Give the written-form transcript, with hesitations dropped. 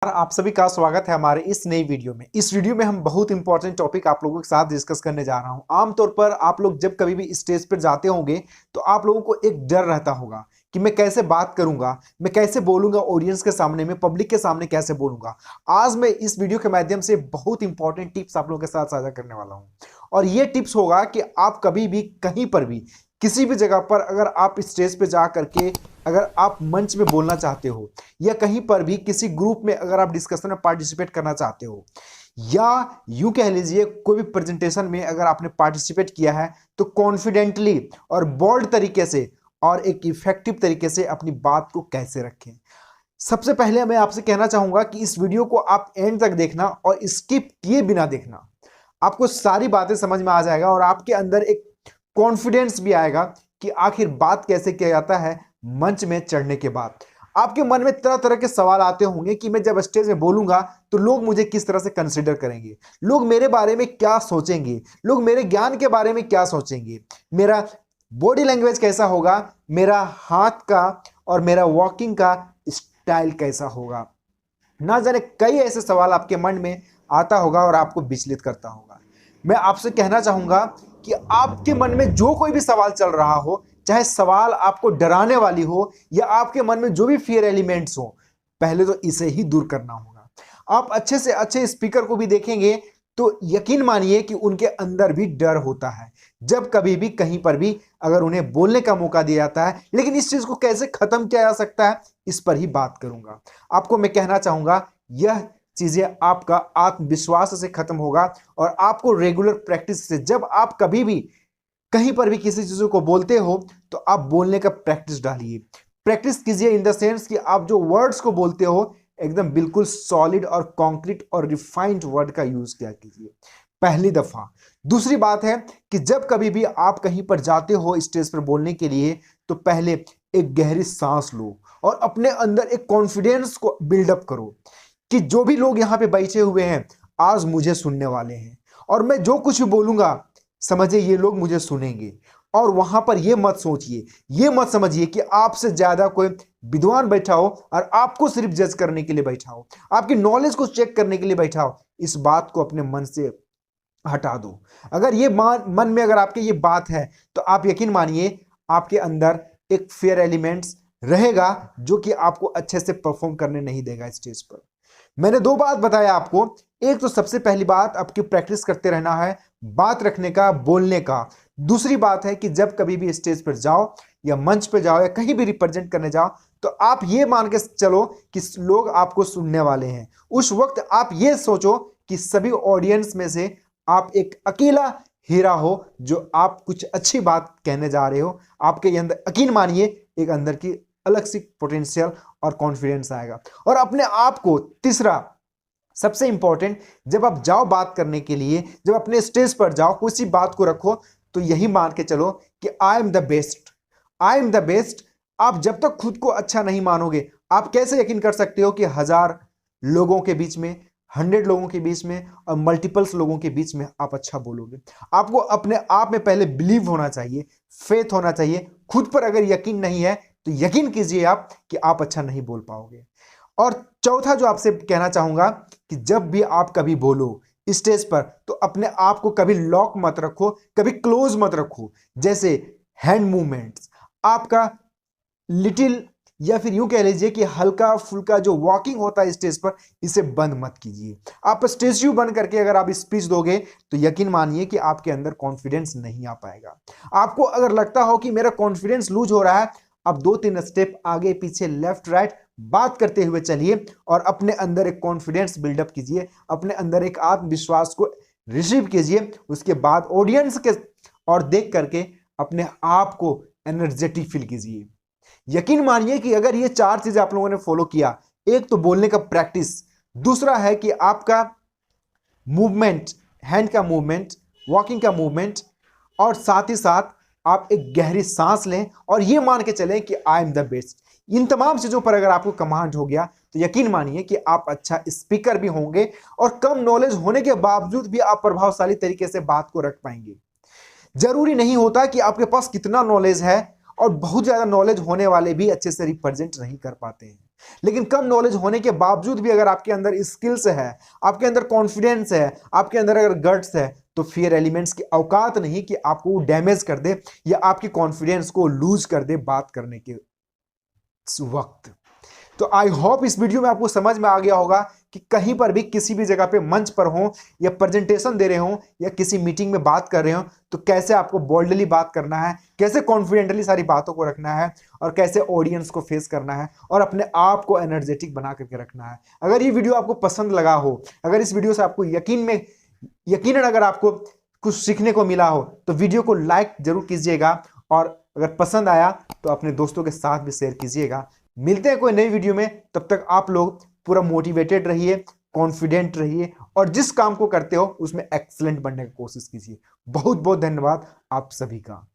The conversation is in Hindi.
आप सभी का स्वागत है हमारे इस नई वीडियो में। इस वीडियो में हम बहुत इंपॉर्टेंट टॉपिक आप लोगों के साथ डिस्कस करने जा रहा हूं। आमतौर पर आप लोग जब कभी भी स्टेज पर जाते होंगे तो आप लोगों को एक डर रहता होगा कि मैं कैसे बात करूंगा, मैं कैसे बोलूंगा, ऑडियंस के सामने में, पब्लिक के सामने कैसे बोलूंगा। आज मैं इस वीडियो के माध्यम से बहुत इंपॉर्टेंट टिप्स आप लोगों के साथ साझा करने वाला हूं और ये टिप्स होगा कि आप कभी भी कहीं पर भी किसी भी जगह पर अगर आप स्टेज पे जा करके अगर आप मंच में बोलना चाहते हो या कहीं पर भी किसी ग्रुप में अगर आप डिस्कशन में पार्टिसिपेट करना चाहते हो या यूं कह लीजिए कोई भी प्रेजेंटेशन में अगर आपने पार्टिसिपेट किया है तो कॉन्फिडेंटली और बोल्ड तरीके से और एक इफेक्टिव तरीके से अपनी बात को कैसे रखें। सबसे पहले मैं आपसे कहना चाहूंगा कि इस वीडियो को आप एंड तक देखना और स्किप किए बिना देखना। आपको सारी बातें समझ में आ जाएगा और आपके अंदर एक कॉन्फिडेंस भी आएगा कि आखिर बात कैसे किया जाता है। मंच में चढ़ने के बाद आपके मन में तरह तरह के सवाल आते होंगे कि मैं जब स्टेज में बोलूंगा तो लोग मुझे किस तरह से कंसीडर करेंगे, लोग मेरे बारे में क्या सोचेंगे, लोग मेरे ज्ञान के बारे में क्या सोचेंगे, मेरा बॉडी लैंग्वेज कैसा होगा, मेरा हाथ का और मेरा वॉकिंग का स्टाइल कैसा होगा। ना जाने कई ऐसे सवाल आपके मन में आता होगा और आपको विचलित करता होगा। मैं आपसे कहना चाहूंगा कि आपके मन में जो कोई भी सवाल चल रहा हो, चाहे सवाल आपको डराने वाली हो या आपके मन में जो भी फियर एलिमेंट्स हो, पहले तो इसे ही दूर करना होगा। आप अच्छे से अच्छे स्पीकर को भी देखेंगे तो यकीन मानिए कि उनके अंदर भी डर होता है जब कभी भी कहीं पर भी अगर उन्हें बोलने का मौका दिया जाता है। लेकिन इस चीज को कैसे खत्म किया जा सकता है इस पर ही बात करूंगा। आपको मैं कहना चाहूंगा यह चीजें आपका आत्मविश्वास से खत्म होगा और आपको रेगुलर प्रैक्टिस से जब आप कभी भी कहीं पर भी किसी चीजों को बोलते हो तो आप बोलने का प्रैक्टिस डालिए, प्रैक्टिस कीजिए इन द सेंस कि आप जो वर्ड्स को बोलते हो एकदम बिल्कुल सॉलिड और कॉन्क्रीट और रिफाइंड वर्ड का यूज किया कीजिए पहली दफा। दूसरी बात है कि जब कभी भी आप कहीं पर जाते हो स्टेज पर बोलने के लिए तो पहले एक गहरी सांस लो और अपने अंदर एक कॉन्फिडेंस को बिल्डअप करो कि जो भी लोग यहाँ पे बैठे हुए हैं आज मुझे सुनने वाले हैं और मैं जो कुछ भी बोलूंगा समझिए ये लोग मुझे सुनेंगे। और वहां पर ये मत सोचिए, ये मत समझिए कि आपसे ज्यादा कोई विद्वान बैठा हो और आपको सिर्फ जज करने के लिए बैठा हो, आपकी नॉलेज को चेक करने के लिए बैठा हो। इस बात को अपने मन से हटा दो। अगर ये मन में अगर आपके ये बात है तो आप यकीन मानिए आपके अंदर एक फेयर एलिमेंट्स रहेगा जो कि आपको अच्छे से परफॉर्म करने नहीं देगा स्टेज पर। मैंने दो बात बताया आपको। एक तो सबसे पहली बात आपकी प्रैक्टिस करते रहना है बात रखने का, बोलने का। दूसरी बात है कि जब कभी भी स्टेज पर जाओ या मंच पर जाओ या कहीं भी रिप्रेजेंट करने जाओ तो आप ये मान के चलो कि लोग आपको सुनने वाले हैं। उस वक्त आप ये सोचो कि सभी ऑडियंस में से आप एक अकेला हीरा हो जो आप कुछ अच्छी बात कहने जा रहे हो। आपके अंदर यकीन मानिए एक अंदर की अलग सी पोटेंशियल और कॉन्फिडेंस आएगा। और अपने आप को तीसरा सबसे इंपॉर्टेंट, जब आप जाओ बात करने के लिए, जब अपने स्टेज पर जाओ किसी बात को रखो तो यही मान के चलो कि I am the best, I am the best. आप जब तक खुद को अच्छा नहीं मानोगे आप कैसे यकीन कर सकते हो कि 1000 लोगों के बीच में, 100 लोगों के बीच में और मल्टीपल्स लोगों के बीच में आप अच्छा बोलोगे। आपको अपने आप में पहले बिलीव होना चाहिए, फेथ होना चाहिए। खुद पर अगर यकीन नहीं है तो यकीन कीजिए आप कि आप अच्छा नहीं बोल पाओगे। और चौथा जो आपसे कहना चाहूंगा कि जब भी आप कभी बोलो स्टेज पर तो अपने आप को कभी लॉक मत रखो, कभी क्लोज मत रखो। जैसे हैंड मूवमेंट्स, आपका लिटिल या फिर यूं कह लीजिए कि हल्का फुल्का जो वॉकिंग होता है स्टेज पर, इसे बंद मत कीजिए। आप स्टेच्यू बंद करके अगर आप स्पीच दोगे तो यकीन मानिए कि आपके अंदर कॉन्फिडेंस नहीं आ पाएगा। आपको अगर लगता हो कि मेरा कॉन्फिडेंस लूज हो रहा है, अब 2-3 स्टेप आगे पीछे लेफ्ट राइट बात करते हुए चलिए और अपने अंदर एक कॉन्फिडेंस बिल्डअप कीजिए, अपने अंदर एक आत्मविश्वास को रिसीव कीजिए। उसके बाद ऑडियंस के और देख करके अपने आप को एनर्जेटिक फील कीजिए। यकीन मानिए कि अगर ये 4 चीजें आप लोगों ने फॉलो किया, एक तो बोलने का प्रैक्टिस, दूसरा है कि आपका मूवमेंट, हैंड का मूवमेंट, वॉकिंग का मूवमेंट, और साथ ही साथ आप एक गहरी सांस लें और ये मान के चलें कि आई एम द बेस्ट। इन तमाम चीजों पर अगर आपको कमांड हो गया तो यकीन मानिए कि आप अच्छा स्पीकर भी होंगे और कम नॉलेज होने के बावजूद भी आप प्रभावशाली तरीके से बात को रख पाएंगे। जरूरी नहीं होता कि आपके पास कितना नॉलेज है, और बहुत ज्यादा नॉलेज होने वाले भी अच्छे से रिप्रेजेंट नहीं कर पाते हैं। लेकिन कम नॉलेज होने के बावजूद भी अगर आपके अंदर स्किल्स है, आपके अंदर कॉन्फिडेंस है, आपके अंदर अगर गट्स है, तो फियर एलिमेंट्स की औकात नहीं कि आपको वो डैमेज कर दे या आपकी कॉन्फिडेंस को लूज कर दे बात करने के वक्त। तो आई होप इस वीडियो में आपको समझ में आ गया होगा कि कहीं पर भी किसी भी जगह पे मंच पर हो या प्रेजेंटेशन दे रहे हो या किसी मीटिंग में बात कर रहे हो, तो कैसे आपको बोल्डली बात करना है, कैसे कॉन्फिडेंटली सारी बातों को रखना है और कैसे ऑडियंस को फेस करना है और अपने आप को एनर्जेटिक बना करके रखना है। अगर ये वीडियो आपको पसंद लगा हो, अगर इस वीडियो से आपको यकीनन अगर आपको कुछ सीखने को मिला हो, तो वीडियो को लाइक जरूर कीजिएगा और अगर पसंद आया तो अपने दोस्तों के साथ भी शेयर कीजिएगा। मिलते हैं कोई नई वीडियो में, तब तक आप लोग पूरा मोटिवेटेड रहिए, कॉन्फिडेंट रहिए और जिस काम को करते हो उसमें एक्सीलेंट बनने की कोशिश कीजिए। बहुत बहुत धन्यवाद आप सभी का।